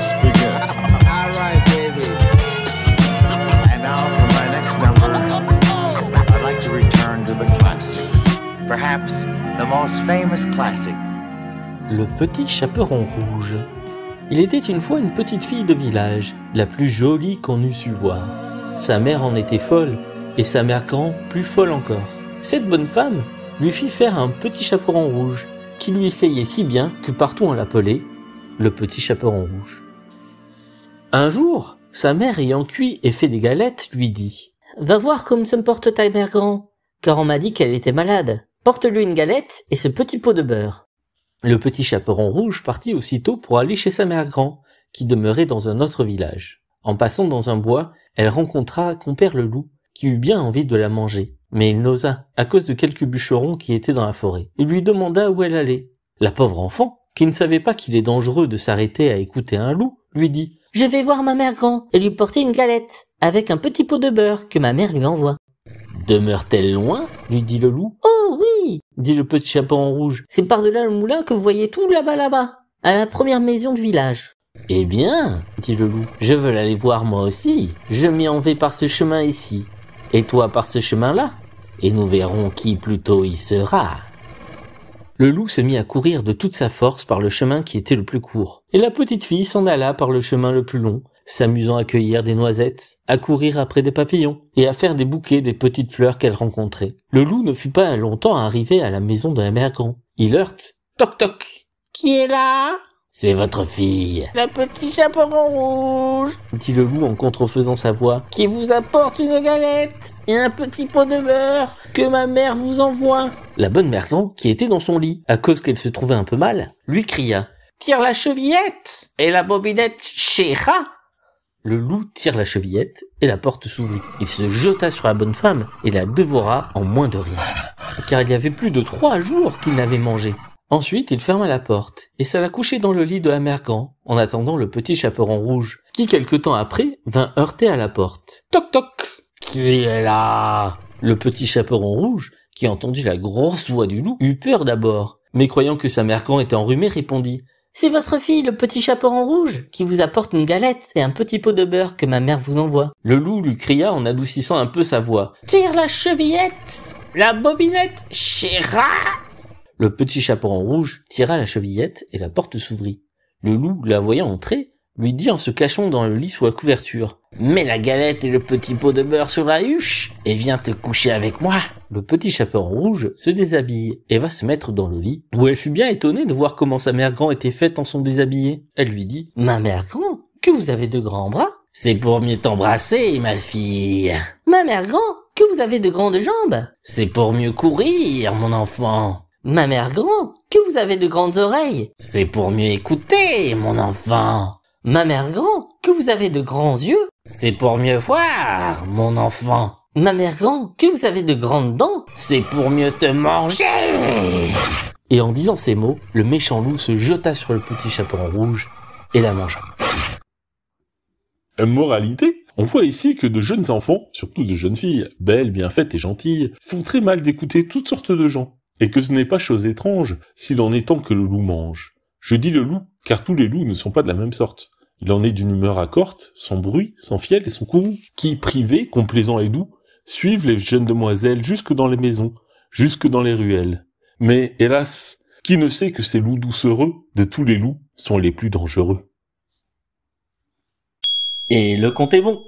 let's begin. All right, baby. And now for my next number, I'd like to return to the classics. Perhaps the most famous classic. Le petit chaperon rouge. Il était une fois une petite fille de village, la plus jolie qu'on eût su voir. Sa mère en était folle, et sa mère grand plus folle encore. Cette bonne femme lui fit faire un petit chaperon rouge, qui lui essayait si bien que partout on l'appelait le petit chaperon rouge. Un jour, sa mère ayant cuit et fait des galettes, lui dit « Va voir comme se porte ta mère grand, car on m'a dit qu'elle était malade. Porte-lui une galette et ce petit pot de beurre. » Le petit chaperon rouge partit aussitôt pour aller chez sa mère grand, qui demeurait dans un autre village. En passant dans un bois, elle rencontra compère le loup, qui eut bien envie de la manger. Mais il n'osa, à cause de quelques bûcherons qui étaient dans la forêt. Il lui demanda où elle allait. La pauvre enfant, qui ne savait pas qu'il est dangereux de s'arrêter à écouter un loup, lui dit « Je vais voir ma mère grand et lui porter une galette, avec un petit pot de beurre que ma mère lui envoie. » « Demeure-t-elle loin ?» lui dit le loup. « Oh oui !» dit le petit chaperon rouge. « C'est par-delà le moulin que vous voyez tout là-bas, à la première maison du village. »« Eh bien, dit le loup, je veux l'aller voir moi aussi. Je m'y en vais par ce chemin ici, et toi par ce chemin-là, et nous verrons qui plutôt y sera. » Le loup se mit à courir de toute sa force par le chemin qui était le plus court, et la petite fille s'en alla par le chemin le plus long, s'amusant à cueillir des noisettes, à courir après des papillons, et à faire des bouquets des petites fleurs qu'elle rencontrait. Le loup ne fut pas longtemps arrivé à la maison de la mère grand. Il heurte. Toc toc. Qui est là? C'est votre fille, Le petit chaperon rouge dit le loup en contrefaisant sa voix, qui vous apporte une galette et un petit pot de beurre que ma mère vous envoie. La bonne mère grand, qui était dans son lit, à cause qu'elle se trouvait un peu mal, lui cria. Tire la chevillette et la bobinette chéra. Le loup tire la chevillette et la porte s'ouvrit. Il se jeta sur la bonne femme et la dévora en moins de rien, car il y avait plus de 3 jours qu'il n'avait mangé. Ensuite, il ferma la porte et s'alla coucher dans le lit de la mère grand, en attendant le petit chaperon rouge, qui quelque temps après vint heurter à la porte. Toc toc. Qui est là? Le petit chaperon rouge, qui entendit la grosse voix du loup, eut peur d'abord, mais croyant que sa mère grand était enrhumée, répondit. C'est votre fille, le petit chaperon rouge, qui vous apporte une galette et un petit pot de beurre que ma mère vous envoie. Le loup lui cria en adoucissant un peu sa voix. Tire la chevillette, la bobinette chéra. Le petit chaperon rouge tira la chevillette et la porte s'ouvrit. Le loup, la voyant entrer, lui dit en se cachant dans le lit sous la couverture. Mets la galette et le petit pot de beurre sur la huche et viens te coucher avec moi. Le petit chaperon rouge se déshabille et va se mettre dans le lit, où elle fut bien étonnée de voir comment sa mère grand était faite en son déshabillé. Elle lui dit « Ma mère grand, que vous avez de grands bras ?»« C'est pour mieux t'embrasser, ma fille. »« Ma mère grand, que vous avez de grandes jambes ?»« C'est pour mieux courir, mon enfant. »« Ma mère grand, que vous avez de grandes oreilles ?»« C'est pour mieux écouter, mon enfant. »« Ma mère grand, que vous avez de grands yeux ?»« C'est pour mieux voir, mon enfant. »« Ma mère grand, que vous avez de grandes dents ?»« C'est pour mieux te manger. » Et en disant ces mots, le méchant loup se jeta sur le petit chaperon rouge et la mangea. Moralité, on voit ici que de jeunes enfants, surtout de jeunes filles, belles, bien faites et gentilles, font très mal d'écouter toutes sortes de gens, et que ce n'est pas chose étrange s'il en est temps que le loup mange. Je dis le loup, car tous les loups ne sont pas de la même sorte. Il en est d'une humeur accorte, sans bruit, sans fiel et sans courroux, qui, privés, complaisants et doux, suivent les jeunes demoiselles jusque dans les maisons, jusque dans les ruelles. Mais, hélas, qui ne sait que ces loups doucereux, de tous les loups, sont les plus dangereux. Et le conte est bon.